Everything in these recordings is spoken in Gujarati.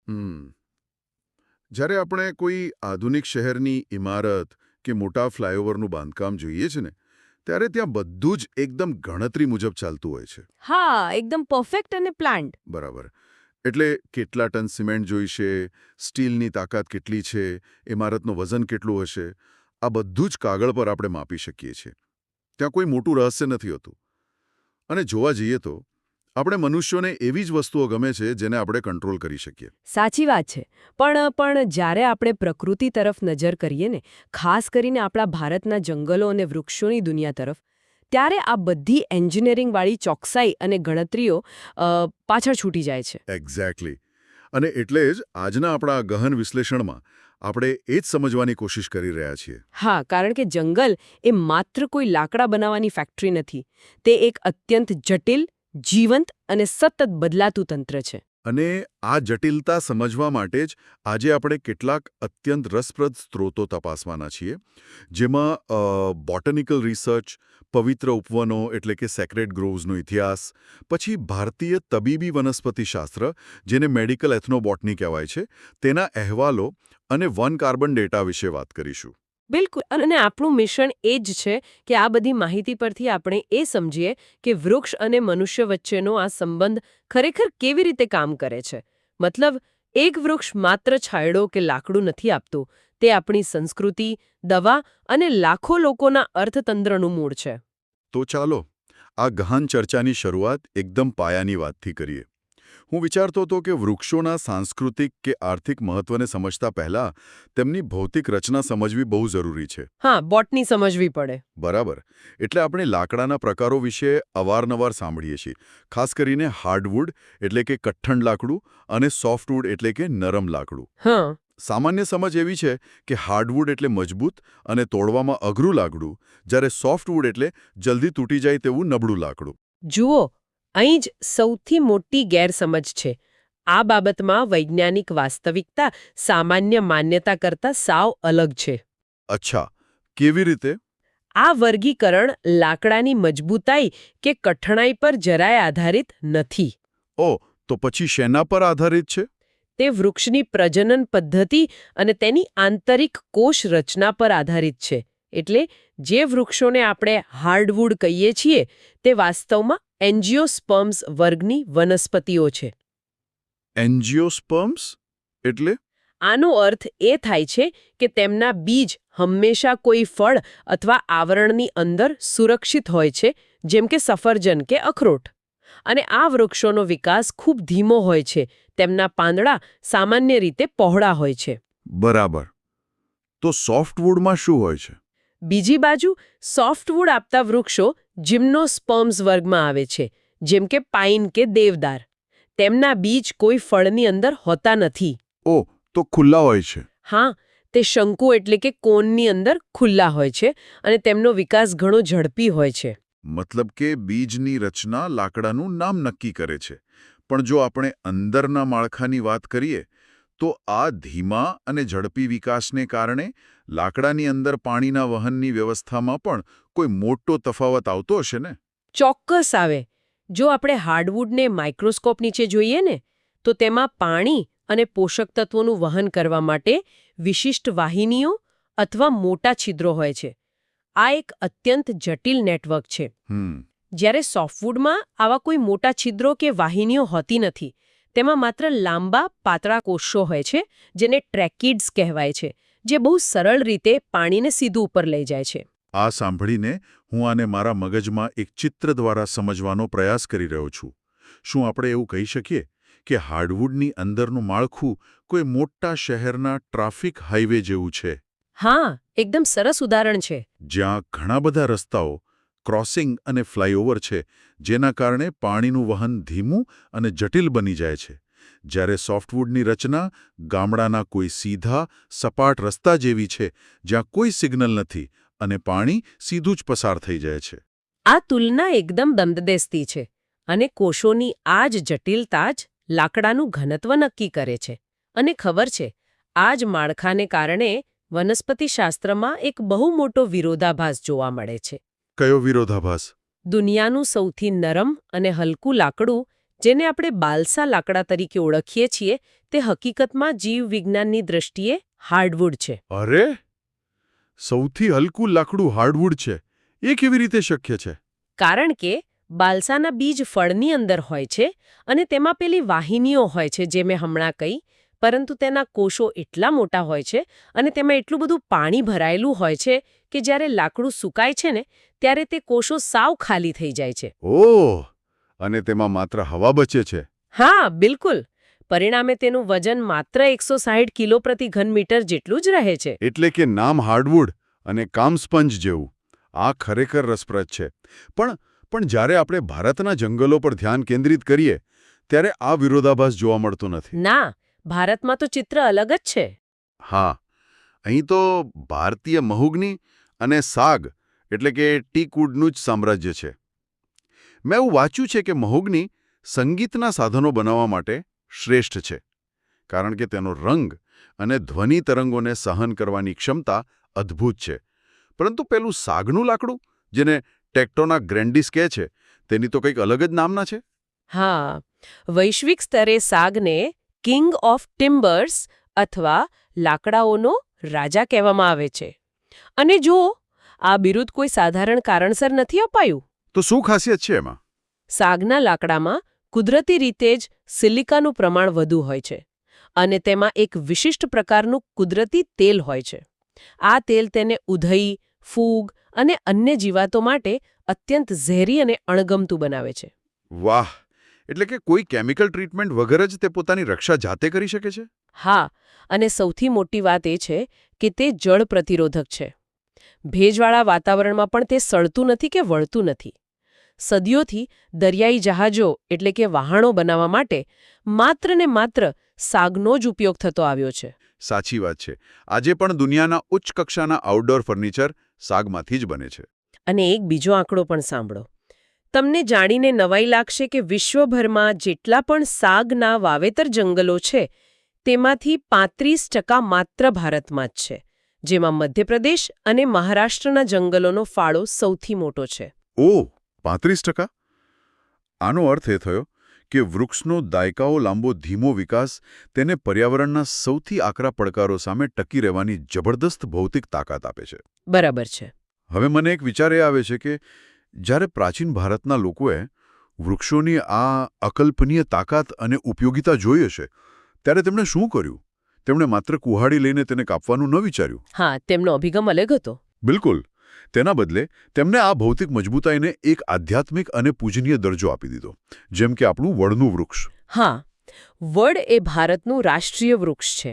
હમ જ્યારે આપણે કોઈ આધુનિક શહેરની ઇમારત કે મોટા ફ્લાયઓવરનું બાંધકામ જોઈએ છે ને ત્યારે ત્યાં બધું જ એકદમ ગણતરી મુજબ ચાલતું હોય છે. હા, એકદમ પરફેક્ટ અને પ્લાન્ડ. બરાબર. એટલે કેટલા ટન સિમેન્ટ જોઈશે, સ્ટીલની તાકાત કેટલી છે, ઇમારતનું વજન કેટલું હશે, આ બધું જ કાગળ પર આપણે માપી શકીએ છીએ. ત્યાં કોઈ મોટું રહસ્ય નથી હોતું. અને જોવા જઈએ તો આપણે મનુષ્યોને એવી જ વસ્તુઓ ગમે છે જેને આપણે કંટ્રોલ કરી શકીએ. સાચી વાત છે. પણ જ્યારે આપણે પ્રકૃતિ તરફ નજર કરીએ ને, ખાસ કરીને આપણા ભારતના જંગલો અને વૃક્ષોની દુનિયા તરફ, ત્યારે આ બધી એન્જિનિયરિંગવાળી ચોકસાઈ અને ગણતરીઓ પાછળ છૂટી જાય છે. એક્ઝેક્ટલી. અને એટલે જ આજના આપણા ગહન વિશ્લેષણમાં આપણે એ જ સમજવાની કોશિશ કરી રહ્યા છીએ. હા, કારણ કે જંગલ એ માત્ર કોઈ લાકડા બનાવવાની ફેક્ટરી નથી. તે એક અત્યંત જટિલ, જીવંત અને સતત બદલાતું તંત્ર છે. અને આ જટિલતા સમજવા માટે જ આજે આપણે કેટલાક અત્યંત રસપ્રદ સ્ત્રોતો તપાસવાના છીએ, જેમાં બોટનિકલ રિસર્ચ, પવિત્ર ઉપવનો એટલે કે સેક્રેડ ગ્રોવ્સનો ઇતિહાસ, પછી ભારતીય તબીબી વનસ્પતિશાસ્ત્ર, જેને મેડિકલ એથ્નોબોટની કહેવાય છે, તેના અહેવાલો અને વન કાર્બન ડેટા વિશે વાત કરીશું. બિલકુલ. અને આપણું મિશન એ જ છે કે આ બધી માહિતી પરથી આપણે એ સમજીએ કે વૃક્ષ અને મનુષ્ય વચ્ચેનો આ સંબંધ ખરેખર કેવી રીતે કામ કરે છે. મતલબ, એક વૃક્ષ માત્ર છાંયડો કે લાકડું નથી આપતું, તે આપણી સંસ્કૃતિ, દવા અને લાખો લોકોના અર્થતંત્રનું મૂળ છે. તો ચાલો આ ગહન ચર્ચાની શરૂઆત એકદમ પાયાની વાતથી કરીએ. હું વિચારતો હતો કે વૃક્ષોના સાંસ્કૃતિક કે આર્થિક મહત્વને સમજતા પહેલા તેમની ભૌતિક રચના સમજવી બહુ જરૂરી છે. હા, બોટની સમજવી પડે. બરાબર. એટલે આપણે લાકડાના પ્રકારો વિશે અવારનવાર સાંભળીએ છીએ, ખાસ કરીને હાર્ડવુડ એટલે કે કઠણ લાકડું અને સોફ્ટવુડ એટલે કે નરમ લાકડું. હા. સામાન્ય સમજ એવી છે કે હાર્ડવુડ એટલે મજબૂત અને તોડવામાં અઘરું લાકડું, જ્યારે સોફ્ટવુડ એટલે જલ્દી તૂટી જાય તેવું નબળું લાકડું. જુઓ, અહીં જ સૌથી મોટી ગેરસમજ છે. આ બાબતમાં વૈજ્ઞાનિક વાસ્તવિકતા સામાન્ય માન્યતા કરતાં સાવ અલગ છે. અચ્છા, કેવી રીતે? આ વર્ગીકરણ લાકડાની મજબૂતાઈ કે કઠણાઈ પર જરાય આધારિત નથી. ઓ, તો પછી શેના પર આધારિત છે? તે વૃક્ષની પ્રજનન પદ્ધતિ અને તેની આંતરિક કોષ રચના પર આધારિત છે. એટલે જે વૃક્ષોને આપણે હાર્ડવુડ કહીએ છીએ તે વાસ્તવમાં એન્જિયોસ્પર્મ્સ વર્ગની વનસ્પતિઓ છે. એન્જિયોસ્પર્મ્સ એટલે? આનો અર્થ એ થાય છે કે તેમના બીજ હંમેશા કોઈ ફળ અથવા આવરણની અંદર સુરક્ષિત હોય છે, જેમ કે સફરજન કે અખરોટ. અને આ વૃક્ષોનો વિકાસ ખૂબ ધીમો હોય છે. તેમના પાંદડા સામાન્ય રીતે પહોળા હોય છે. બરાબર. તો સોફ્ટવુડમાં શું હોય છે? બીજી બાજુ સોફ્ટવુડ આપતા વૃક્ષો જિમ્નોસ્પર્મ્સ વર્ગમાં આવે છે, જેમ કે પાઇન કે દેવદાર. તેમના બીજ કોઈ ફળની અંદર હોતા નથી. ઓહ, તો ખુલ્લા હોય છે. હા, તે શંકુ એટલે કે કોનની અંદર ખુલ્લા હોય છે અને તેમનો વિકાસ ઘણો ઝડપી હોય છે. મતલબ કે બીજની રચના લાકડાનું નામ નક્કી કરે છે. પણ જો આપણે અંદરના માળખાની વાત કરીએ તો આ ધીમા અને ઝડપી વિકાસને કારણે લાકડાની અંદર પાણીના વહનની વ્યવસ્થામાં પણ કોઈ મોટો તફાવત આવતો હશે ને? ચોક્કસ આવે. જો આપણે હાર્ડવુડને માઇક્રોસ્કોપ નીચે જોઈએ ને, તો તેમાં પાણી અને પોષક તત્વોનું વહન કરવા માટે વિશિષ્ટ વાહિનીઓ અથવા મોટા છિદ્રો હોય છે. આ એક અત્યંત જટિલ નેટવર્ક છે. જ્યારે સોફ્ટવુડમાં આવા કોઈ મોટા છિદ્રો કે વાહિનીઓ હોતી નથી. તેમાં માત્ર લાંબા પાતળા કોષો હોય છે, જેને ટ્રેકિડ્સ કહેવાય છે, જે બહુ સરળ રીતે પાણીને સીધું ઉપર લઈ જાય છે. આ સાંભળીને હું આને મારા મગજમાં એક ચિત્ર દ્વારા સમજવાનો પ્રયાસ કરી રહ્યો છું. શું આપણે એવું કહી શકીએ કે હાર્ડવુડની અંદરનું માળખું કોઈ મોટા શહેરના ટ્રાફિક હાઈવે જેવું છે? હા, એકદમ સરસ ઉદાહરણ છે. જ્યાં ઘણા બધા રસ્તાઓ, ક્રોસિંગ અને ફ્લાયઓવર છે, જેના કારણે પાણીનું વહન ધીમું અને જટિલ બની જાય છે. જ્યારે સોફ્ટવુડની રચના ગામડાના કોઈ સીધા, સપાટ રસ્તા જેવી છે, જ્યાં કોઈ સિગ્નલ નથી અને પાણી સીધું જ પસાર થઈ જાય છે. આ તુલના એકદમ દંતદેસ્તી છે. અને કોષોની આ જ જટિલતા જ લાકડાનું ઘનત્વ નક્કી કરે છે. અને ખબર છે, આ જ માળખાને કારણે વનસ્પતિશાસ્ત્રમાં એક બહુ મોટો વિરોધાભાસ જોવા મળે છે. કયો વિરોધાભાસ? દુનિયાનું સૌથી નરમ અને હલકું લાકડું જેને આપણે બાલસા લાકડા તરીકે ઓળખીએ છીએ તે હકીકતમાં જીવવિજ્ઞાનની દ્રષ્ટિએ હાર્ડવુડ છે. અરે, સૌથી હલકું લાકડું હાર્ડવુડ છે એ કેવી રીતે શક્ય છે? કારણ કે બાલસાના બીજ ફળની અંદર હોય છે અને તેમાં પેલી વાહિનીઓ હોય છે જે મેં હમણાં કહી, પરંતુ તેના કોષો એટલા મોટા હોય છે અને તેમાં એટલું બધું પાણી ભરાયેલું હોય છે કે જ્યારે લાકડું સુકાય છે ને ત્યારે તે કોષો સાવ ખાલી થઈ જાય છે. ઓહ, અને તેમાં માત્ર હવા બચે છે. હા, બિલકુલ. પરિણામે તેનું વજન માત્ર 160 કિલો પ્રતિ ઘન મીટર જેટલું જ રહે છે. એટલે કે નામ હાર્ડવુડ અને કામ સ્પંજ જેવું. આ ખરેખર રસપ્રદ છે. પણ જ્યારે આપણે ભારતના જંગલો પર ધ્યાન કેન્દ્રિત કરીએ ત્યારે આ વિરોધાભાસ જોવા મળતો નથી. ના, ભારતમાં તો ચિત્ર અલગ જ છે. હા, અહીં તો ભારતીય મહુગની અને સાગ એટલે કે ટીકવુડનું જ સામ્રાજ્ય છે. મેં એવું વાંચ્યું છે કે મહુગની સંગીતના સાધનો બનાવવા માટે શ્રેષ્ઠ છે, કારણ કે તેનો રંગ અને ધ્વનિ તરંગોને સહન કરવાની ક્ષમતા અદ્ભુત છે. પરંતુ પેલું સાગનું લાકડું, જેને ટેક્ટોના ગ્રેન્ડિસ કહે છે, તેની તો કંઈક અલગ જ નામના છે. હા, વૈશ્વિક સ્તરે સાગને કિંગ ઓફ ટિમ્બર્સ અથવા લાકડાઓનો રાજા કહેવામાં આવે છે. અને જો આ બિરુદ કોઈ સાધારણ કારણસર નથી અપાયું. તો શું ખાસિયત છે એમાં? સાગના લાકડામાં કુદરતી રીતે જ સિલિકાનું પ્રમાણ વધુ હોય છે અને તેમાં એક વિશિષ્ટ પ્રકારનું કુદરતી તેલ હોય છે. આ તેલ તેને ઉધઈ, ફૂગ અને અન્ય જીવાતો માટે અત્યંત ઝેરી અને અણગમતું બનાવે છે. વાહ! એટલે કે કોઈ કેમિકલ ટ્રીટમેન્ટ વગર જ તે પોતાની રક્ષા જાતે કરી શકે છે? હા, અને સૌથી મોટી વાત એ છે કે તે જળ પ્રતિરોધક છે. ભેજવાળા વાતાવરણમાં પણ તે સળતું નથી કે વળતું નથી. સદીઓથી દરિયાઈ જહાજો એટલે કે વહાણો બનાવવા માટે માત્ર ને માત્ર સાગનો જ ઉપયોગ થતો આવ્યો છે. સાચી વાત છે. આજે પણ દુનિયાના ઉચ્ચ કક્ષાના આઉટડોર ફર્નિચર સાગમાંથી જ બને છે. અને એક બીજો આંકડો પણ સાંભળો. તમને જાણીને નવાઈ લાગશે કે વિશ્વભરમાં જેટલા પણ સાગના વાવેતર જંગલો છે તેમાંથી 35% માત્ર ભારતમાં જ છે, જેમાં મધ્યપ્રદેશ અને મહારાષ્ટ્રના જંગલોનો ફાળો સૌથી મોટો છે. ઓહ, 35%? આનો અર્થ એ થયો કે વૃક્ષનો દાયકાઓ લાંબો ધીમો વિકાસ તેને પર્યાવરણના સૌથી આકરા પડકારો સામે ટકી રહેવાની જબરદસ્ત ભૌતિક તાકાત આપે છે. બરાબર છે. હવે મને એક વિચાર એ આવે છે કે જ્યારે પ્રાચીન ભારતના લોકોએ વૃક્ષોની આ અકલ્પનીય તાકાત અને ઉપયોગિતા જોઈ હશે ત્યારે તેમણે શું કર્યું? તેમણે માત્ર કુહાડી લઈને તેને કાપવાનું ન વિચાર્યું. હા, તેમનો અભિગમ અલગ હતો. બિલકુલ. તેના બદલે તેમણે આ ભૌતિક મજબૂતાઈને એક આધ્યાત્મિક અને પૂજનીય દરજ્જો આપી દીધો, જેમ કે આપણું વડનું વૃક્ષ. હા, વડ એ ભારતનું રાષ્ટ્રીય વૃક્ષ છે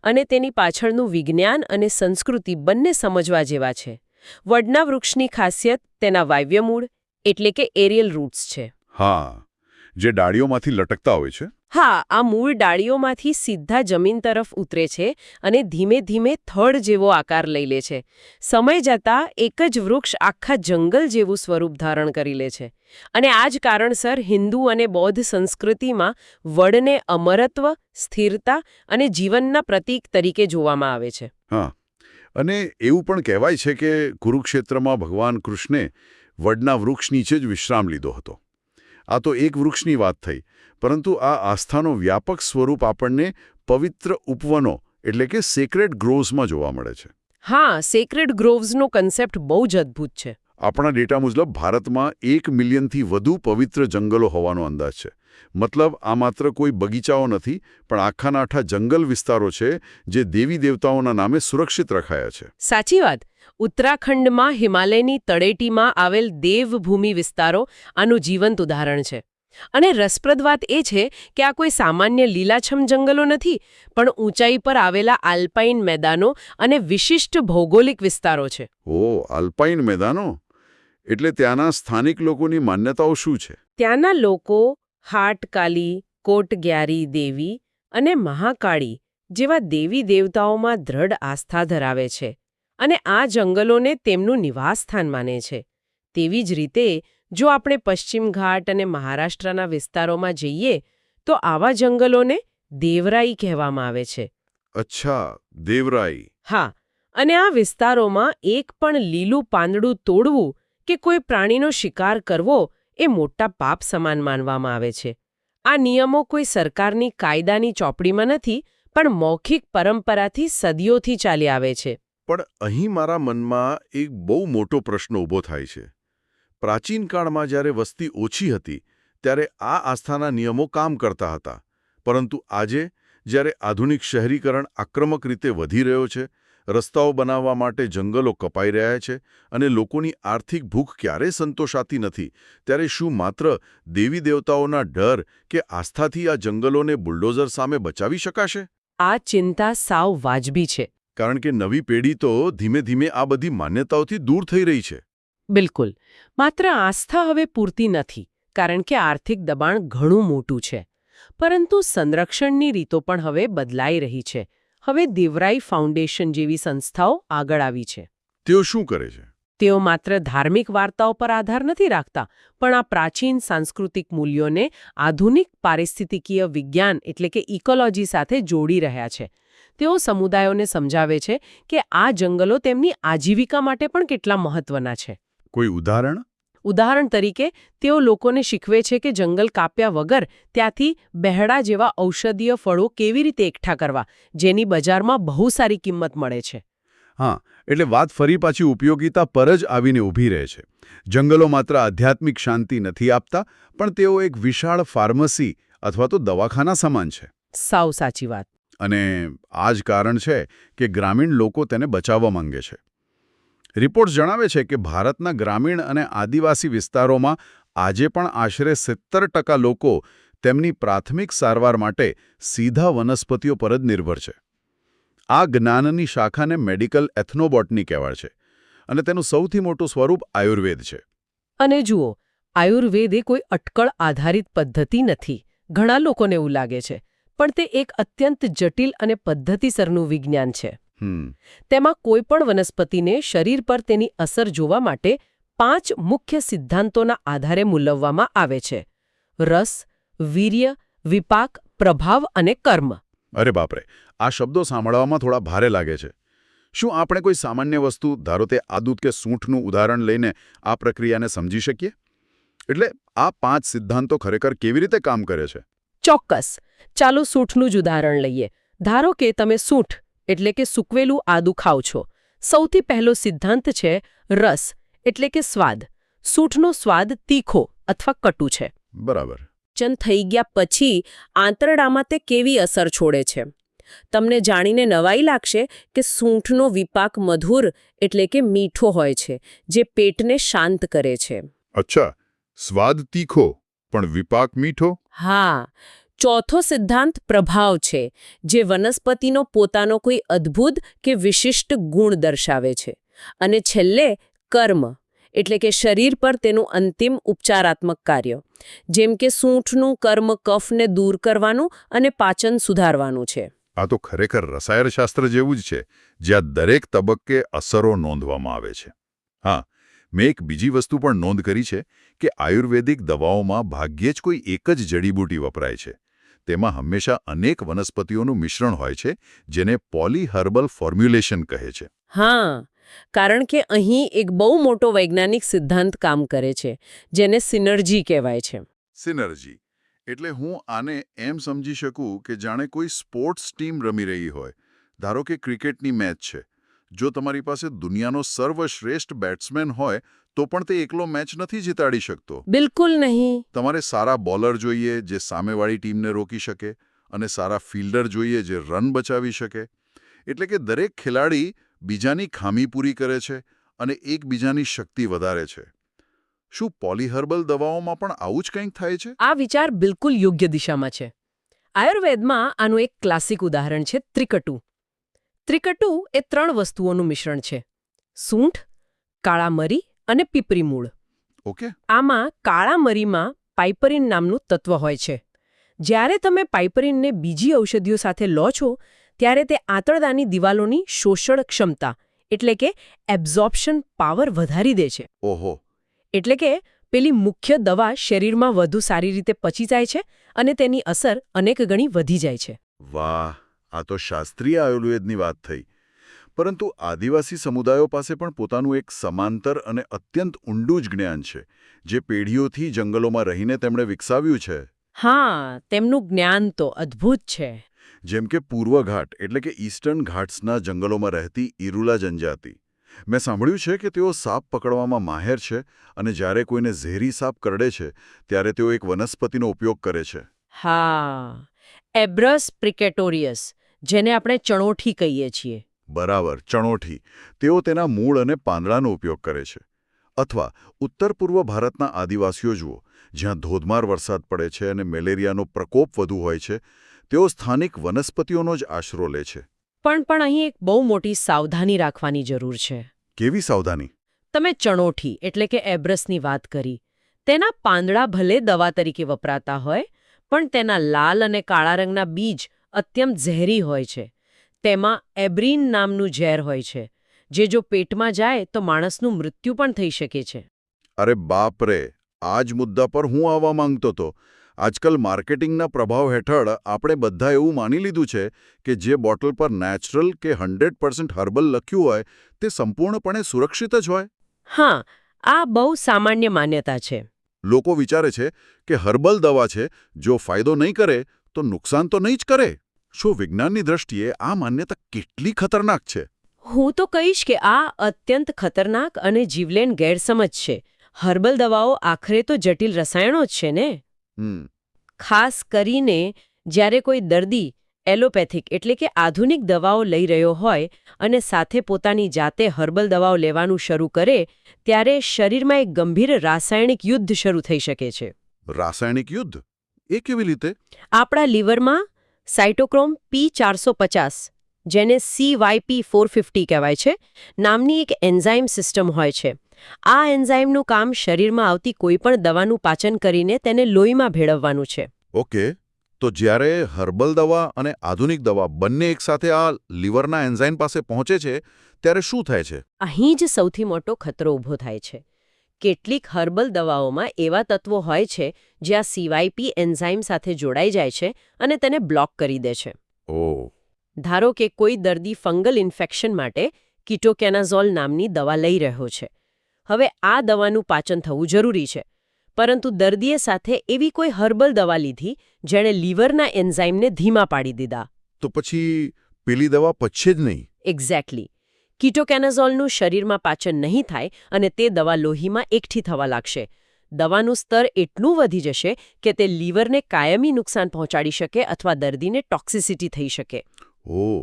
અને તેની પાછળનું વિજ્ઞાન અને સંસ્કૃતિ બંને સમજવા જેવા છે. વડના વૃક્ષની ખાસિયત તેના વાયવ્ય મૂળ એટલે કે એરિયલ રૂટ્સ છે. હા, જે ડાળીઓમાંથી લટકતા હોય છે. હા, આ મૂળ ડાળીઓમાંથી સીધા જમીન તરફ ઉતરે છે અને ધીમે ધીમે થડ જેવો આકાર લઈ લે છે. સમય જતાં એક જ વૃક્ષ આખા જંગલ જેવું સ્વરૂપ ધારણ કરી લે છે. અને આ જ કારણસર હિન્દુ અને બૌદ્ધ સંસ્કૃતિમાં વડને અમરત્વ, સ્થિરતા અને જીવનના પ્રતીક તરીકે જોવામાં આવે છે. હા, અને એવું પણ કહેવાય છે કે કુરુક્ષેત્રમાં ભગવાન કૃષ્ણે વડના વૃક્ષ નીચે જ વિશ્રામ લીધો હતો. આ તો એક વૃક્ષની વાત થઈ, પરંતુ આ આસ્થાનો વ્યાપક સ્વરૂપ આપણને પવિત્ર ઉપવનો એટલે કે સેક્રેડ ગ્રોવ્સમાં જોવા મળે છે. હા, સેક્રેડ ગ્રોવ્સનો કન્સેપ્ટ બહુ જ અદ્ભુત છે. આપણા ડેટા મુજબ ભારતમાં 1 મિલિયનથી વધુ પવિત્ર જંગલો હોવાનો અંદાજ છે. મતલબ આ માત્ર કોઈ બગીચાઓ નથી, પણ આખાના આખા જંગલ વિસ્તારો છે જે દેવી દેવતાઓના નામે સુરક્ષિત રખાયા છે. સાચી વાત. ઉત્તરાખંડમાં હિમાલયની તળેટીમાં આવેલ દેવભૂમિ વિસ્તારો આનું જીવંત ઉદાહરણ છે. અને રસપ્રદ વાત એ છે કે આ કોઈ સામાન્ય લીલાછમ જંગલો નથી, પણ ઊંચાઈ પર આવેલા આલ્પાઇન મેદાનો અને વિશિષ્ટ ભૌગોલિક વિસ્તારો છે. ઓહ, આલ્પાઇન મેદાનો? એટલે ત્યાંના સ્થાનિક લોકોની માન્યતાઓ શું છે? ત્યાંના લોકો હાટકાલી, કોટગ્યારી દેવી અને મહાકાળી જેવા દેવી દેવતાઓમાં દ્રઢ આસ્થા ધરાવે છે અને આ જંગલોને તેમનું નિવાસસ્થાન માને છે. તેવી જ રીતે જો આપણે પશ્ચિમ ઘાટ અને મહારાષ્ટ્રના વિસ્તારોમાં જઈએ તો આવા જંગલોને દેવરાઈ કહેવામાં આવે છે. અચ્છા, દેવરાઈ. હા, અને આ વિસ્તારોમાં એક પણ લીલું પાંદડું તોડવું કે કોઈ પ્રાણીનો શિકાર કરવો એ મોટા પાપ સમાન માનવામાં આવે છે. આ નિયમો કોઈ સરકારની કાયદાની ચોપડીમાં નથી, પણ મૌખિક પરંપરાથી સદીઓથી ચાલી આવે છે. પણ અહીં મારા મનમાં એક બહુ મોટો પ્રશ્ન ઊભો થાય છે. પ્રાચીન કાળમાં જ્યારે વસ્તી ઓછી હતી ત્યારે આ આસ્થાના નિયમો કામ કરતા હતા, પરંતુ આજે જ્યારે આધુનિક શહેરીકરણ આક્રમક રીતે વધી રહ્યો છે, રસ્તાઓ બનાવવા માટે જંગલો કપાઈ રહ્યા છે અને લોકોની આર્થિક ભૂખ ક્યારેય સંતોષાતી નથી, ત્યારે શું માત્ર દેવી દેવતાઓના ડર કે આસ્થાથી આ જંગલોને બુલડોઝર સામે બચાવી શકાશે? આ ચિંતા સાવ વાજબી છે. કારણ કે નવી પેઢી તો ધીમે ધીમે આ બધી માન્યતાઓથી દૂર થઈ રહી છે. બિલકુલ. માત્ર આસ્થા હવે પૂરતી નથી, કારણ કે આર્થિક દબાણ ઘણું મોટું છે. પરંતુ સંરક્ષણની રીતો પણ હવે બદલાઈ રહી છે. હવે દેવરાઈ ફાઉન્ડેશન જેવી સંસ્થાઓ આગળ આવી છે. તેઓ શું કરે છે? તેઓ માત્ર ધાર્મિક વાર્તાઓ પર આધાર નથી રાખતા, પણ આ પ્રાચીન સાંસ્કૃતિક મૂલ્યોને આધુનિક પારિસ્થિતિકીય વિજ્ઞાન એટલે કે ઇકોલોજી સાથે જોડી રહ્યા છે. તેઓ સમુદાયોને સમજાવે છે કે આ જંગલો તેમની આજીવિકા માટે પણ કેટલા મહત્વના છે. કોઈ ઉદાહરણ? ઉદાહરણ તરીકે, તેઓ લોકોને શીખવે છે કે જંગલ કાપ્યા વગર ત્યાંથી બહેડા જેવા ઔષધીય ફળો કેવી રીતે એકઠા કરવા, જેની બજારમાં બહુ સારી કિંમત મળે છે. હા, એટલે વાત ફરી પાછી ઉપયોગિતા પર જ આવીને ઊભી રહે છે. જંગલો માત્ર આધ્યાત્મિક શાંતિ નથી આપતા, પણ તેઓ એક વિશાળ ફાર્મસી અથવા તો દવાખાના સમાન છે. સાવ સાચી વાત. અને આ જ કારણ છે કે ગ્રામીણ લોકો તેને બચાવવા માંગે છે. રિપોર્ટ્સ જણાવે છે કે ભારતના ગ્રામીણ અને આદિવાસી વિસ્તારોમાં આજે પણ આશરે 70% લોકો તેમની પ્રાથમિક સારવાર માટે સીધા વનસ્પતિઓ પર જ નિર્ભર છે. આ જ્ઞાનની શાખાને મેડિકલ એથનોબોટની કહેવાય છે અને તેનું સૌથી મોટું સ્વરૂપ આયુર્વેદ છે. અને જુઓ, આયુર્વેદ એ કોઈ અટકળ આધારિત પદ્ધતિ નથી. ઘણા લોકોને એવું લાગે છે, પણ તે એક અત્યંત જટિલ અને પદ્ધતિસરનું વિજ્ઞાન છે. તેમાં કોઈ પણ વનસ્પતિને શરીર પર તેની અસર જોવા માટે 5 મુખ્ય સિદ્ધાંતોના આધારે મૂલવવામાં આવે છે: રસ, વીર્ય, વિપાક, પ્રભાવ અને કર્મ. અરે બાપરે, આ શબ્દો સાંભળવામાં થોડા ભારે લાગે છે. શું આપણે કોઈ સામાન્ય વસ્તુ, ધારો કે આદુ કે સૂંઠનું ઉદાહરણ લઈને આ પ્રક્રિયાને સમજી શકીએ? એટલે આ 5 સિદ્ધાંતો ખરેખર કેવી રીતે કામ કરે છે? ચોક્કસ. ચાલો સૂંઠનું જ ઉદાહરણ લઈએ. ધારો કે તમે સૂંઠ એટલે કે સૂકવેલું આદુ ખાઓ છો. સૌથી પહેલો સિદ્ધાંત છે રસ એટલે કે સ્વાદ. સૂંઠનો સ્વાદ તીખો અથવા કટુ છે. બરાબર. પાચન થઈ ગયા પછી આંતરડામાં તે કેવી અસર છોડે છે? તમને જાણીને નવાઈ લાગશે કે સૂંઠનો વિપાક મધુર એટલે કે મીઠો હોય છે, જે પેટને શાંત કરે છે. અચ્છા, સ્વાદ તીખો પણ વિપાક મીઠો? હા. ચોથો સિદ્ધાંત પ્રભાવ છે, જે વનસ્પતિનો પોતાનો કોઈ અદ્ભુત કે વિશિષ્ટ ગુણ દર્શાવે છે. અને છેલ્લે કર્મ એટલે કે શરીર પર તેનું અંતિમ ઉપચારાત્મક કાર્ય. જેમ કે સૂંઠનું કર્મ કફને દૂર કરવાનું અને પાચન સુધારવાનું છે. આ તો ખરેખર રસાયણશાસ્ત્ર જેવું જ છે, જ્યાં દરેક તબક્કે અસરો નોંધવામાં આવે છે. હા, મેં એક બીજી વસ્તુ પણ નોંધ કરી છે કે આયુર્વેદિક દવાઓમાં ભાગ્યે જ કોઈ એક જ જડીબૂટી વપરાય છે. તેમાં હંમેશા અનેક વનસ્પતિઓનું મિશ્રણ હોય છે, જેને પોલીહર્બલ ફોર્મ્યુલેશન કહે છે. હા, કારણ કે અહીં એક બહુ મોટો વૈજ્ઞાનિક સિદ્ધાંત કામ કરે છે, જેને સિનર્જી કહેવાય છે. સિનર્જી એટલે હું આને એમ સમજી શકું કે જાણે કોઈ સ્પોર્ટ્સ ટીમ રમી રહી હોય. ધારો કે ક્રિકેટની મેચ છે. જો તમારી પાસે દુનિયાનો સર્વશ્રેષ્ઠ બેટ્સમેન હોય તો પણ તે એકલો મેચ નથી જીતાડી શકતો. બિલકુલ નહીં. તમારે સારા બોલર જોઈએ જે સામેવાળી ટીમને રોકી શકે, અને સારા ફિલ્ડર જોઈએ જે રન બચાવી શકે. એટલે કે દરેક ખેલાડી બીજાની ખામી પૂરી કરે છે અને એકબીજાની શક્તિ વધારે છે. શું પોલીહર્બલ દવાઓમાં પણ આવું જ કંઈક થાય છે? આ વિચાર બિલકુલ યોગ્ય દિશામાં છે. આયુર્વેદમાં આનું એક ક્લાસિક ઉદાહરણ છે ત્રિકટુ. ત્રિકટુ એ 3 વસ્તુઓનું મિશ્રણ છે: સૂંઠ, કાળા મરી અને પીપરી મૂળ. ઓકે. આમાં કાળા મરીમાં પાઇપરિન નામનું તત્વ હોય છે. જ્યારે તમે પાઇપરિનને બીજી ઔષધિઓ સાથે લો છો, ત્યારે તે આંતરડાની દિવાલોની શોષણ ક્ષમતા એટલે કે એબ્ઝોર્પ્શન પાવર વધારી દે છે. ઓહો. એટલે કે પેલી મુખ્ય દવા શરીરમાં વધુ સારી રીતે પચી જાય છે અને તેની અસર અનેક ગણી વધી જાય છે. વાહ, આ તો શાસ્ત્રીય આયુર્વેદની વાત થઈ. પરંતુ આદિવાસી સમુદાયો પાસે પણ પોતાનું એક સમાંતર અને અત્યંત ઊંડું જ જ્ઞાન છે, જે પેઢીઓથી જંગલોમાં રહીને તેમણે વિકસાવ્યું છે. હા, તેમનું જ્ઞાન તો અદ્ભુત છે. જેમ કે પૂર્વ ઘાટ એટલે કે ઈસ્ટર્ન ઘાટ્સના જંગલોમાં રહેતી ઇરુલા જનજાતિ. મેં સાંભળ્યું છે કે તેઓ સાપ પકડવામાં માહેર છે અને જ્યારે કોઈને ઝેરી સાપ કરડે છે ત્યારે તેઓ એક વનસ્પતિનો ઉપયોગ કરે છે. હા, એબ્રસ પ્રિકેટોરિયસ, જેને આપણે ચણોઠી કહીએ છીએ. બરાબર, ચણોઠી. તેઓ તેના મૂળ અને પાંદડાનો ઉપયોગ કરે છે. અથવા ઉત્તર પૂર્વ ભારતના આદિવાસીઓ જુઓ, જ્યાં ધોધમાર વરસાદ પડે છે અને મેલેરિયાનો પ્રકોપ વધુ હોય છે, તેઓ સ્થાનિક વનસ્પતિઓનો જ આશરો લે છે. પણ અહીં એક બહુ મોટી સાવધાની રાખવાની જરૂર છે. કેવી સાવધાની? તમે ચણોઠી એટલે કે એબ્રસની વાત કરી. તેના પાંદડા ભલે દવા તરીકે વપરાતા હોય, પણ તેના લાલ અને કાળા રંગના બીજ અત્યંત ઝેરી હોય છે. તેમાં એબ્રીન નામનું ઝેર હોય છે, જે જો પેટમાં જાય તો માણસનું મૃત્યુ પણ થઈ શકે છે. અરે બાપ રે! આ જ મુદ્દા પર હું આવવા માંગતો હતો. આજકાલ માર્કેટિંગના પ્રભાવ હેઠળ આપણે બધા એવું માની લીધું છે કે જે બોટલ પર નેચરલ કે 100% હર્બલ લખ્યું હોય તે સંપૂર્ણપણે સુરક્ષિત જ હોય. હા, આ બહુ સામાન્ય માન્યતા છે. લોકો વિચારે છે કે હર્બલ દવા છે, જો ફાયદો નહીં કરે તો નુકસાન તો નહીં જ કરે. શું વિજ્ઞાનની દ્રષ્ટિએ આ માન્યતા કેટલી ખતરનાક છે? હું તો કહીશ કે આ અત્યંત ખતરનાક અને જીવલેણ ગેરસમજ છે. હર્બલ દવાઓ આખરે તો જટિલ રસાયણો જ છે ને. ખાસ કરીને જ્યારે કોઈ દર્દી એલોપેથિક એટલે કે આધુનિક દવાઓ લઈ રહ્યો હોય અને સાથે પોતાની જાતે હર્બલ દવાઓ લેવાનું શરૂ કરે, ત્યારે શરીરમાં એક ગંભીર રાસાયણિક યુદ્ધ શરૂ થઈ શકે છે. રાસાયણિક યુદ્ધ? એ કેવી રીતે? આપણા લીવરમાં સાયટોક્રોમ P450, જેને CYP450 કહેવાય છે, નામની એક એન્ઝાઇમ સિસ્ટમ હોય છે. આ એન્ઝાઇમનું કામ શરીરમાં આવતી કોઈપણ દવાનું પાચન કરીને તેને લોહીમાં ભેળવવાનું છે. ઓકે, તો જ્યારે હર્બલ દવા અને આધુનિક દવા બંને એકસાથે આ લીવરના એન્ઝાઇમ પાસે પહોંચે છે ત્યારે શું થાય છે? અહીં જ સૌથી મોટો ખતરો ઊભો થાય છે. કેટલીક હર્બલ દવાઓમાં એવા તત્વો હોય છે જે આ CYP એન્ઝાઇમ સાથે જોડાઈ જાય છે અને તેને બ્લોક કરી દે છે. ઓહ. ધારો કે કોઈ દર્દી ફંગલ ઇન્ફેક્શન માટે કીટોકેનાઝોલ નામની દવા લઈ રહ્યો છે. હવે આ દવાનું પાચન થવું જરૂરી છે, પરંતુ દર્દીએ સાથે એવી કોઈ હર્બલ દવા લીધી જેણે લીવરના એન્ઝાઇમને ધીમા પાડી દીધા. તો પછી પેલી દવા પચશે જ નહીં? એક્ઝેક્ટલી. કીટોકેનાઝોલનું શરીરમાં પાચન નહીં થાય અને તે દવા લોહીમાં એકઠી થવા લાગશે. દવાનું સ્તર એટલું વધી જશે કે તે લીવરને કાયમી નુકસાન પહોંચાડી શકે અથવા દર્દીને ટોક્સિસિટી થઈ શકે. ઓહ,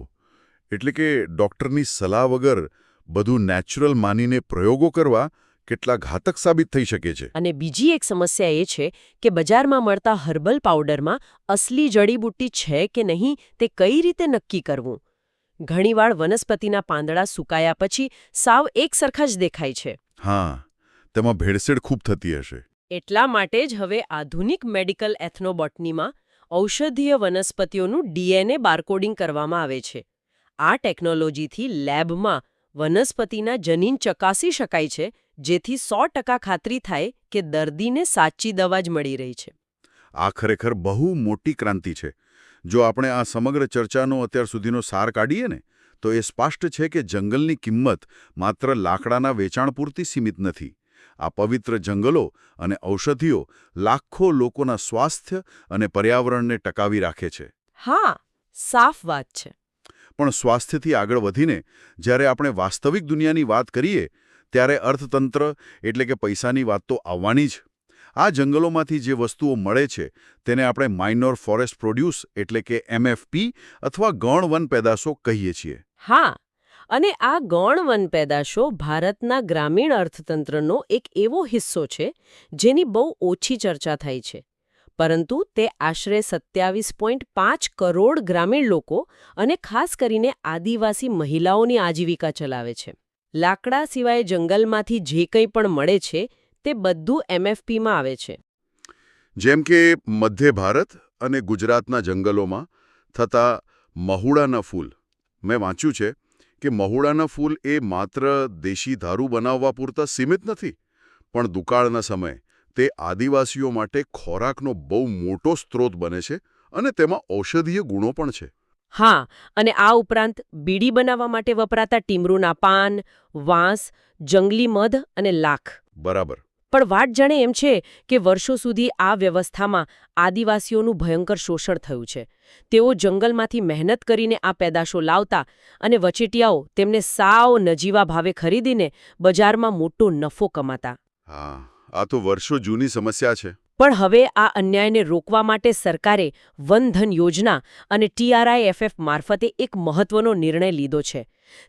એટલે કે ડૉક્ટરની સલાહ વગર બધું નેચરલ માનીને પ્રયોગો કરવા કેટલા ઘાતક સાબિત થઈ શકે છે. અને બીજી એક સમસ્યા એ છે કે બજારમાં મળતા હર્બલ પાવડરમાં અસલી જડીબુટ્ટી છે કે નહીં તે કઈ રીતે નક્કી કરવું? ઘણીવાર વનસ્પતિના પાંદડા સુકાયા પછી સાવ એક સરખા જ દેખાય છે. હા, તેમાં ભેળસેળ ખૂબ થતી હશે. એટલા માટે જ હવે આધુનિક મેડિકલ એથનોબોટનીમાં ઔષધીય વનસ્પતિઓનું DNA બારકોડિંગ કરવામાં આવે છે. આ ટેકનોલોજીથી લેબમાં વનસ્પતિના જનીન ચકાસી શકાય છે, જેથી 100% ખાતરી થાય કે દર્દીને સાચી દવા જ મળી રહી છે. આ ખરેખર બહુ મોટી ક્રાંતિ છે. જો આપણે આ સમગ્ર ચર્ચાનો અત્યાર સુધીનો સાર કાઢીએ ને, તો એ સ્પષ્ટ છે કે જંગલની કિંમત માત્ર લાકડાના વેચાણ પૂરતી સીમિત નથી. આ પવિત્ર જંગલો અને ઔષધિઓ લાખો લોકોના સ્વાસ્થ્ય અને પર્યાવરણને ટકાવી રાખે છે. હા, સાફ વાત છે. પણ સ્વાસ્થ્યથી આગળ વધીને જ્યારે આપણે વાસ્તવિક દુનિયાની વાત કરીએ ત્યારે અર્થતંત્ર એટલે કે પૈસાની વાત તો આવવાની જ. આ જંગલોમાંથી જે વસ્તુઓ મળે છે તેને આપણે માઇનોર ફોરેસ્ટ પ્રોડ્યુસ એટલે કે MFP અથવા ગૌણ વન પેદાશો કહીએ છીએ. હા, અને આ ગૌણ વન પેદાશો ભારતના ગ્રામીણ અર્થતંત્રનો એક એવો હિસ્સો છે જેની બહુ ઓછી ચર્ચા થઈ છે. પરંતુ તે આશરે 27.5 કરોડ ગ્રામીણ લોકો અને ખાસ કરીને આદિવાસી મહિલાઓની આજીવિકા ચલાવે છે. લાકડા સિવાય જંગલમાંથી જે કંઈ પણ મળે છે તે બધું MFPમાં આવે છે. જેમ કે મધ્ય ભારત અને ગુજરાતના જંગલોમાં થતા મહુડાના ફૂલ. મેં વાંચ્યું છે કે મહુડાના ફૂલ એ માત્ર દેશી દારૂ બનાવવા પૂરતા સીમિત નથી, પણ દુકાળના સમયે તે આદિવાસીઓ માટે ખોરાકનો બહુ મોટો સ્ત્રોત બને છે અને તેમાં ઔષધીય ગુણો પણ છે. હા, અને આ ઉપરાંત બીડી બનાવવા માટે વપરાતા ટીમરૂના પાન, વાંસ, જંગલી મધ અને લાખ. બરાબર. પણ વાત જાણે એમ છે કે વર્ષો સુધી આ વ્યવસ્થામાં આદિવાસીઓનું ભયંકર શોષણ થયું છે. તેઓ જંગલમાંથી મહેનત કરીને આ પેદાશો લાવતા અને વચેટિયાઓ તેમને સાવ નજીવા ભાવે ખરીદીને બજારમાં મોટો નફો કમાતા. હા, આ તો વર્ષો જૂની સમસ્યા છે. પણ હવે આ અન્યાયને રોકવા માટે સરકારે વન ધન યોજના અને TRIFF મારફતે એક મહત્વનો નિર્ણય લીધો છે.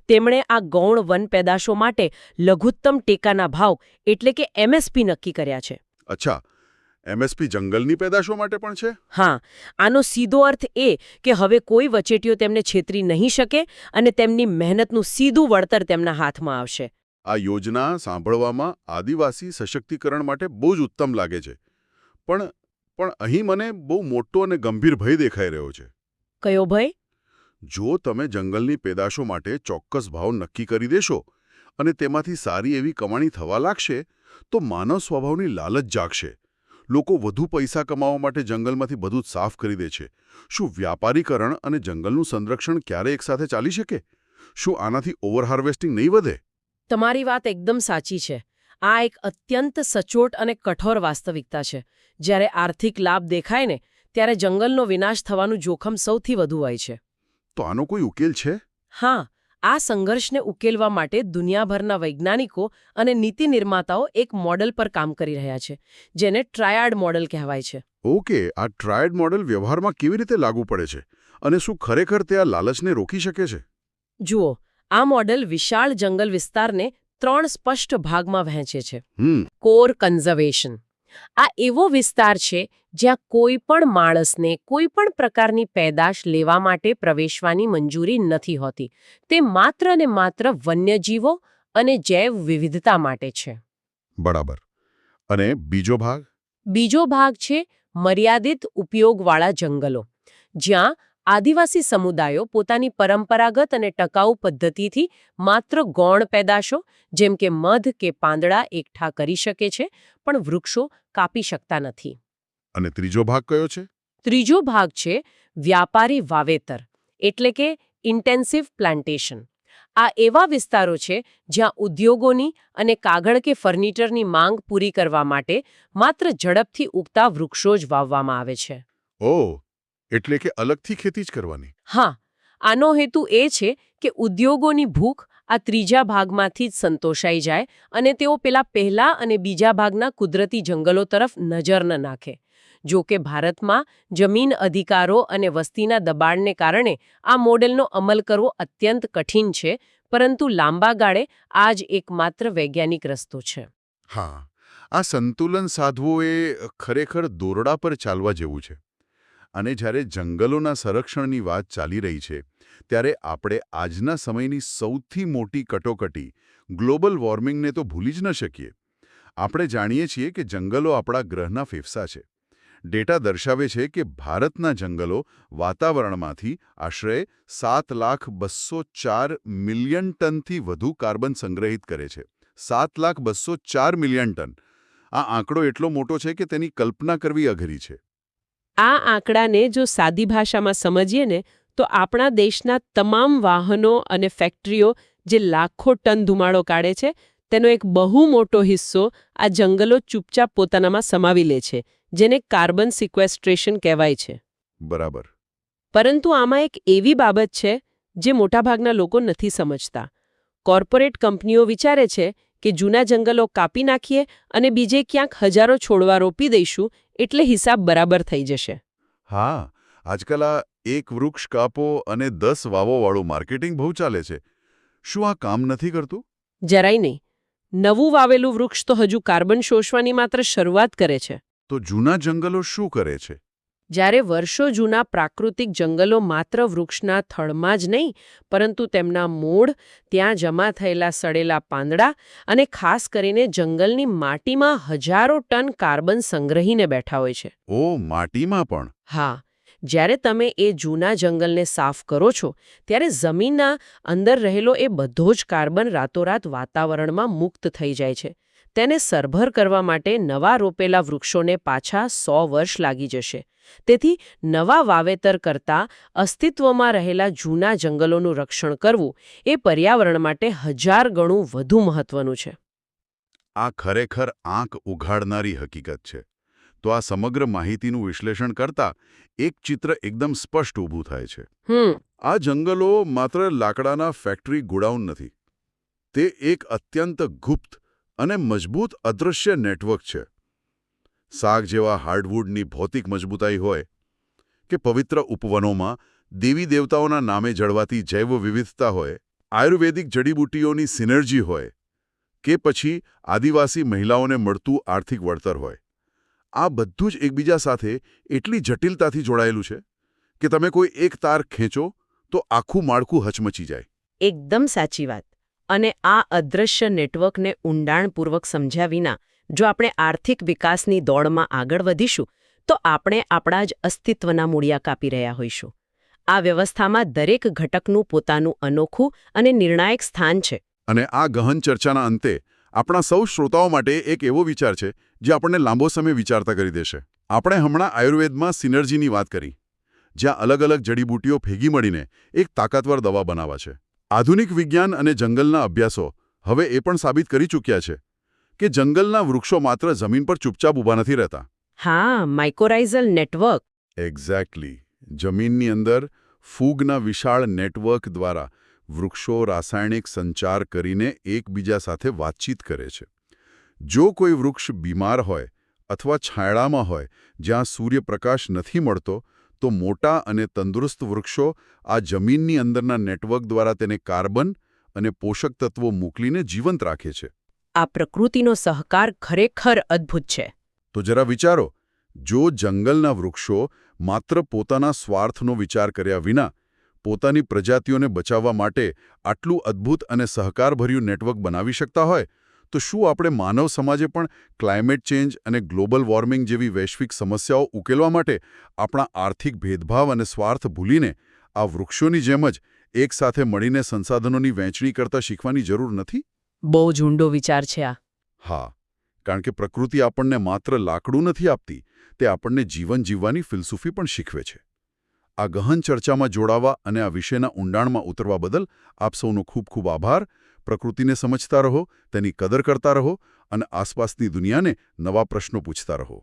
તેમણે આ ગૌણ વન પેદાશો માટે લઘુત્તમ ટેકાના ભાવ એટલે કે MSP નક્કી કર્યા છે. અચ્છા, MSP જંગલની પેદાશો માટે પણ છે? હા, આનો સીધો અર્થ એ કે હવે કોઈ વચેટીઓ તેમને છેતરી નહીં શકે અને તેમની મહેનતનું સીધું વળતર તેમના હાથમાં આવશે. આ યોજના સાંભળવામાં આદિવાસી સશક્તિકરણ માટે બહુ જ ઉત્તમ લાગે છે. પણ અહીં મને બહુ મોટો અને ગંભીર ભય દેખાઈ રહ્યો છે. કયો ભય? જો તમે જંગલની પેદાશો માટે ચોક્કસ ભાવ નક્કી કરી દેશો અને તેમાંથી સારી એવી કમાણી થવા લાગશે તો માનવ સ્વભાવની લાલચ જાગશે. લોકો વધુ પૈસા કમાવા માટે જંગલમાંથી બધું જ સાફ કરી દે છે. શું વ્યાપારીકરણ અને જંગલનું સંરક્ષણ ક્યારે એકસાથે ચાલી શકે? શું આનાથી ઓવરહાર્વેસ્ટિંગ નહીં વધે? તમારી વાત એકદમ સાચી છે. આ એક અત્યંત સચોટ અને કઠોર વાસ્તવિકતા છે. જ્યારે આર્થિક લાભ દેખાય ને ત્યારે જંગલનો વિનાશ થવાનું જોખમ સૌથી વધુ હોય છે. તો આનો કોઈ ઉકેલ છે? હા, આ સંઘર્ષને ઉકેલવા માટે દુનિયાભરના વૈજ્ઞાનિકો અને નીતિ નિર્માતાઓ એક મોડલ પર કામ કરી રહ્યા છે, જેને ટ્રાયડ મોડલ કહેવાય છે. ઓકે, આ ટ્રાયડ મોડલ વ્યવહારમાં કેવી રીતે લાગુ પડે છે અને શું ખરેખર તે આ લાલચને રોકી શકે છે? જુઓ, આ મોડલ વિશાળ જંગલ વિસ્તારને 3 સ્પષ્ટ ભાગમાં વહેંચે છે. Core conservation. આ એવો વિસ્તાર છે જ્યાં કોઈ પણ માણસને કોઈ પણ પ્રકારની પેદાશ લેવા માટે પ્રવેશવાની મંજૂરી નથી હોતી. તે માત્ર ને માત્ર વન્યજીવો અને જૈવ વિવિધતા માટે છે. બરાબર. અને બીજો ભાગ? બીજો ભાગ છે મર્યાદિત ઉપયોગવાળા જંગલો, જ્યાં આદિવાસી સમુદાયો પોતાની પરંપરાગત અને ટકાઉ પદ્ધતિથી માત્ર ગૌણ પેદાશો જેમ કે મધ કે પાંદડા એકઠા કરી શકે છે, પણ વૃક્ષો કાપી શકતા નથી. અને ત્રીજો ભાગ કયો છે? ત્રીજો ભાગ છે વ્યાપારી વાવેતર એટલે કે ઇન્ટેન્સિવ પ્લાન્ટેશન. આ એવા વિસ્તારો છે જ્યાં ઉદ્યોગોની અને કાગળ કે ફર્નિચરની માંગ પૂરી કરવા માટે માત્ર ઝડપથી ઉગતા વૃક્ષો જ વાવવામાં આવે છે. ઓહ, એટલે કે અલગથી ખેતી જ કરવાની? હા, આનો હેતુ એ છે કે ઉદ્યોગોની ભૂખ આ ત્રીજા ભાગમાંથી જ સંતોષાઈ જાય અને તેઓ પહેલા અને બીજા ભાગના કુદરતી જંગલો તરફ નજર ન નાખે. જો કે ભારતમાં જમીન અધિકારો અને વસ્તીના દબાણને કારણે આ મોડેલનો અમલ કરવો અત્યંત કઠિન છે, પરંતુ લાંબા ગાળે આ જ એકમાત્ર વૈજ્ઞાનિક રસ્તો છે. હા, આ સંતુલન સાધવું એ ખરેખર દોરડા પર ચાલવા જેવું છે. અને જ્યારે જંગલોના સંરક્ષણની વાત ચાલી રહી છે ત્યારે આપણે આજના સમયની સૌથી મોટી કટોકટી ગ્લોબલ વોર્મિંગને તો ભૂલી જ ન શકીએ. આપણે જાણીએ છીએ કે જંગલો આપણા ગ્રહના ફેફસા છે. ડેટા દર્શાવે છે કે ભારતના જંગલો વાતાવરણમાંથી આશરે 7,204,000,000 ટનથી વધુ કાર્બન સંગ્રહિત કરે છે. 7,204,000,000 ટન. આ આંકડો એટલો મોટો છે કે તેની કલ્પના કરવી અઘરી છે. આ આંકડાને જો સાદી ભાષામાં સમજીએ ને તો આપણા દેશના તમામ વાહનો અને ફેક્ટરીઓ જે લાખો ટન ધુમાડો કાઢે છે તેનો એક બહુ મોટો હિસ્સો આ જંગલો ચૂપચાપ પોતાનામાં સમાવી લે છે, જેને કાર્બન સિક્વેસ્ટ્રેશન કહેવાય છે. બરાબર. પરંતુ આમાં એક એવી બાબત છે જે મોટાભાગના લોકો નથી સમજતા. કોર્પોરેટ કંપનીઓ વિચારે છે કે જૂના જંગલો કાપી નાખીએ અને બીજે ક્યાંક હજારો છોડવા રોપી દઈશું એટલે હિસાબ બરાબર થઈ જશે. હા, આજકાલ આ એક વૃક્ષ કાપો અને 10 વાવોવાળું માર્કેટિંગ બહુ ચાલે છે. શું આ કામ નથી કરતું? જરાય નહીં. નવું વાવેલું વૃક્ષ તો હજુ કાર્બન શોષવાની માત્ર શરૂઆત કરે છે. તો જૂના જંગલો શું કરે છે? જ્યારે વર્ષો જૂના પ્રાકૃતિક જંગલો માત્ર વૃક્ષના થડમાં જ નહીં, પરંતુ તેમના મૂળ, ત્યાં જમા થયેલા સડેલા પાંદડા અને ખાસ કરીને જંગલની માટીમાં હજારો ટન કાર્બન સંગ્રહીને બેઠા હોય છે. ઓ, માટીમાં પણ? હા, જ્યારે તમે એ જૂના જંગલને સાફ કરો છો ત્યારે જમીનના અંદર રહેલો એ બધો જ કાર્બન રાતોરાત વાતાવરણમાં મુક્ત થઈ જાય છે. તેને સરભર કરવા માટે નવા રોપેલા વૃક્ષોને પાછા 100 વર્ષ લાગી જશે. તેથી નવા વાવેતર કરતાં અસ્તિત્વમાં રહેલા જૂના જંગલોનું રક્ષણ કરવું એ પર્યાવરણ માટે 1000 ગણું વધુ મહત્વનું છે. આ ખરેખર આંખ ઉઘાડનારી હકીકત છે. તો આ સમગ્ર માહિતીનું વિશ્લેષણ કરતા એક ચિત્ર એકદમ સ્પષ્ટ ઊભું થાય છે. આ જંગલો માત્ર લાકડાના ફેક્ટરી ગોડાઉન નથી. તે એક અત્યંત ગુપ્ત અને મજબૂત અદૃશ્ય નેટવર્ક છે. સાગ જેવા હાર્ડવુડની ભૌતિક મજબૂતાઈ હોય કે પવિત્ર ઉપવનોમાં દેવી દેવતાઓના નામે જળવાતી જૈવ વિવિધતા હોય, આયુર્વેદિક જડીબુટ્ટીઓની સિનર્જી હોય કે પછી આદિવાસી મહિલાઓને મળતું આર્થિક વળતર હોય, આ બધું જ એકબીજા સાથે એટલી જટિલતાથી જોડાયેલું છે કે તમે કોઈ એક તાર ખેંચો તો આખું માળખું હચમચી જાય. એકદમ સાચી વાત. અને આ અદૃશ્ય નેટવર્કને ઊંડાણપૂર્વક સમજ્યા વિના જો આપણે આર્થિક વિકાસની દોડમાં આગળ વધીશું તો આપણે આપણા જ અસ્તિત્વના મૂળિયા કાપી રહ્યા હોઈશું. આ વ્યવસ્થામાં દરેક ઘટકનું પોતાનું અનોખું અને નિર્ણાયક સ્થાન છે. અને આ ગહન ચર્ચાના અંતે આપણા સૌ શ્રોતાઓ માટે એક એવો વિચાર છે જે આપણને લાંબો સમય વિચારતા કરી દેશે. આપણે હમણાં આયુર્વેદમાં સિનર્જીની વાત કરી, જ્યાં અલગ અલગ જડીબુટ્ટીઓ ભેગી મળીને એક તાકાતવર દવા બનાવે છે. આધુનિક વિજ્ઞાન અને જંગલના અભ્યાસો હવે એ પણ સાબિત કરી ચૂક્યા છે કે જંગલના વૃક્ષો માત્ર જમીન પર ચૂપચાપ ઊભા નથી રહેતા. હા, માઇકોરાઇઝલ નેટવર્ક. એક્ઝેક્ટલી. જમીનની અંદર ફૂગના વિશાળ નેટવર્ક દ્વારા વૃક્ષો રાસાયણિક સંચાર કરીને એકબીજા સાથે વાતચીત કરે છે. જો કોઈ વૃક્ષ બીમાર હોય અથવા છાંયડામાં હોય જ્યાં સૂર્યપ્રકાશ નથી મળતો, તો મોટા અને તંદુરસ્ત વૃક્ષો આ જમીનની અંદરના નેટવર્ક દ્વારા તેને કાર્બન અને પોષક તત્વો મોકલીને જીવંત રાખે છે. આ પ્રકૃતિનો સહકાર ખરેખર અદ્ભુત છે. તો જરા વિચારો, જો જંગલના વૃક્ષો માત્ર પોતાના સ્વાર્થનો વિચાર કર્યા વિના પોતાની પ્રજાતિઓને બચાવવા માટે આટલું અદ્ભુત અને સહકારભર્યું નેટવર્ક બનાવી શકતા હોય, તો શું આપણે માનવ સમાજે પણ ક્લાઇમેટ ચેન્જ અને ગ્લોબલ વોર્મિંગ જેવી વૈશ્વિક સમસ્યાઓ ઉકેલવા માટે આપણા આર્થિક ભેદભાવ અને સ્વાર્થ ભૂલીને આ વૃક્ષોની જેમ જ એકસાથે મળીને સંસાધનોની વહેંચણી કરતા શીખવાની જરૂર નથી? બહુ જ ઊંડો વિચાર છે આ. હા, કારણ કે પ્રકૃતિ આપણને માત્ર લાકડું નથી આપતી, તે આપણને જીવન જીવવાની ફિલસૂફી પણ શીખવે છે. આ ગહન ચર્ચામાં જોડાવા અને આ વિષયના ઊંડાણમાં ઉતરવા બદલ આપ સૌનો ખૂબ ખૂબ આભાર. પ્રકૃતિને સમજતા રહો, તેની કદર કરતા રહો અને આસપાસની દુનિયાને નવા પ્રશ્નો પૂછતા રહો.